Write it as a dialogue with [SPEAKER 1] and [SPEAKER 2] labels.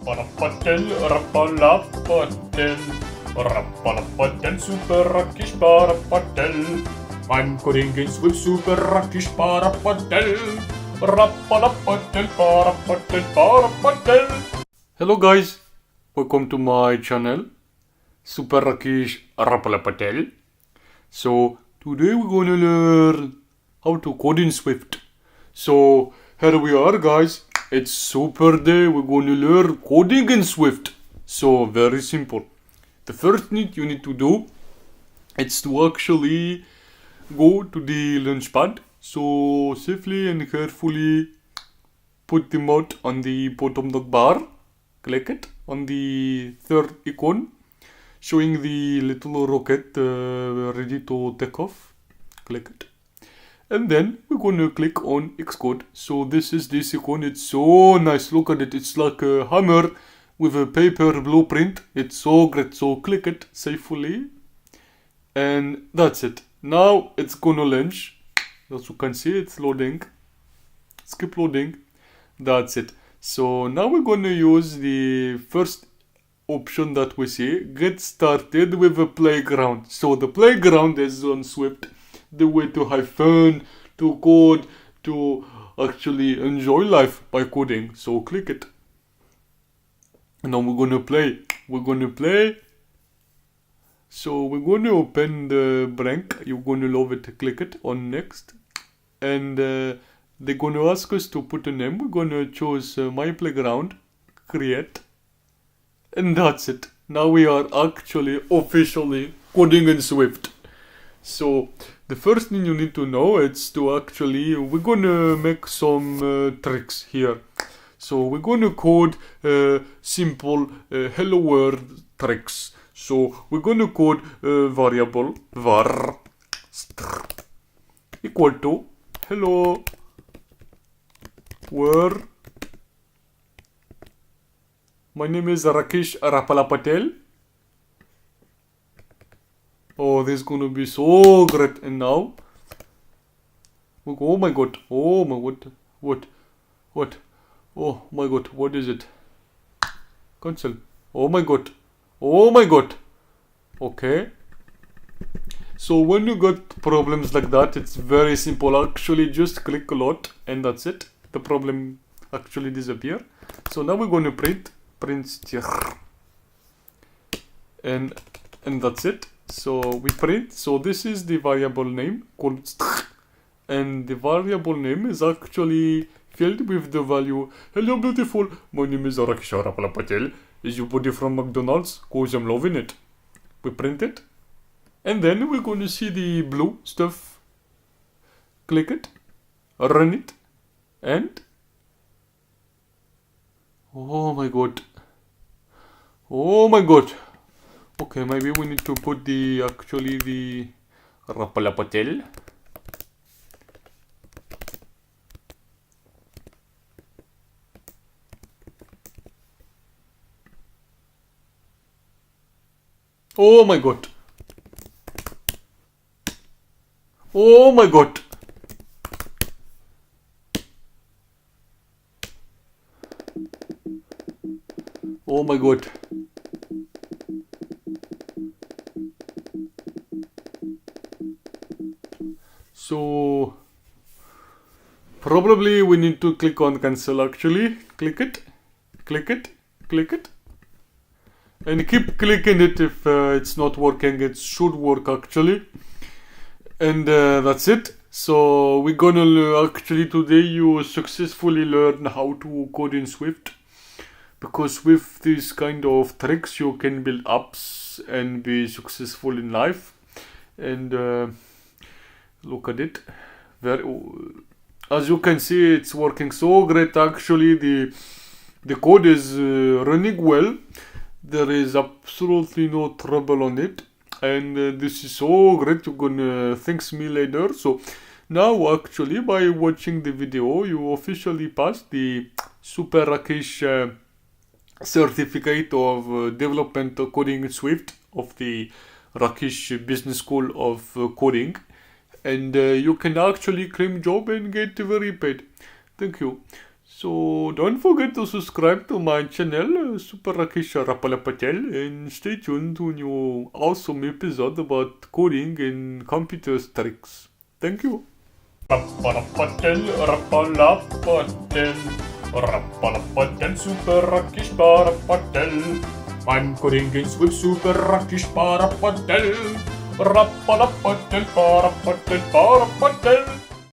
[SPEAKER 1] Rapalapatel, rapalapatel, rapalapatel, super rakish parapatel. I'm coding games with super rakish parapatel. Rapalapatel, parapatel, parapatel. Hello guys, welcome to my channel, Super Rakish Rapalapatel. So today we're gonna learn how to code in Swift. So here we are guys, it's super day, we're gonna learn coding in Swift. So very simple. The first thing you need to do is to actually go to the launchpad. So safely and carefully put the mouse on the bottom dog bar, click it on the third icon showing the little rocket ready to take off, click it. And then we're going to click on xCode. So this is this icon. It's so nice. Look at it. It's like a hammer with a paper blueprint. It's so great. So click it safely. And that's it. Now it's going to launch. As you can see, it's loading. Skip loading. That's it. So now we're going to use the first option that we see. Get started with a playground. So the playground is on Swift. The way to have fun, to code, to actually enjoy life by coding. So click it. Now we're gonna play. So we're gonna open the blank. You're gonna love it. Click it on next. And they're gonna ask us to put a name. We're gonna choose my playground. Create. And that's it. Now we are actually officially coding in Swift. So the first thing you need to know is to actually, we're gonna make some tricks here. So we're gonna code simple hello world tricks. So we're gonna code variable var equal to hello world. My name is Rakesh Rapalapatel. Oh, this is gonna be so great. And now, oh my god, what? Oh my god, what is it? Cancel. Oh my god. Okay. So when you got problems like that, it's very simple. Actually, just click a lot and that's it. The problem actually disappear. So now we're gonna print and that's it. So we print. So this is the variable name called and the variable name is actually filled with the value hello beautiful, my name is Rakesh Rapalapatel. Is your body from McDonald's? Cause I'm loving it. We print it and then we're going to see the blue stuff. Click it, run it, and oh my god. Okay, maybe we need to put the Rapalapatel. Oh my god. Oh my god. Oh my god. So probably we need to click on cancel actually. Click it. And keep clicking it if it's not working. It should work actually. And that's it. So we're gonna actually today you successfully learn how to code in Swift. Because with these kind of tricks you can build apps and be successful in life. And look at it. As you can see, it's working so great. Actually, the code is running well. There is absolutely no trouble on it, and this is so great. You're gonna thanks me later. So now, actually, by watching the video, you officially passed the Super Rakesh certificate of development coding in Swift of the Rakesh Business School of Coding. And you can actually claim job and get very paid. Thank you. So don't forget to subscribe to my channel, Super Rakesh Rapala Patel, and stay tuned to a new awesome episode about coding and computer tricks. Thank you. Rapala Patel, Super Rakesh Patel. I'm coding games with Super Rakesh Patel. Rapala Patel, Patel.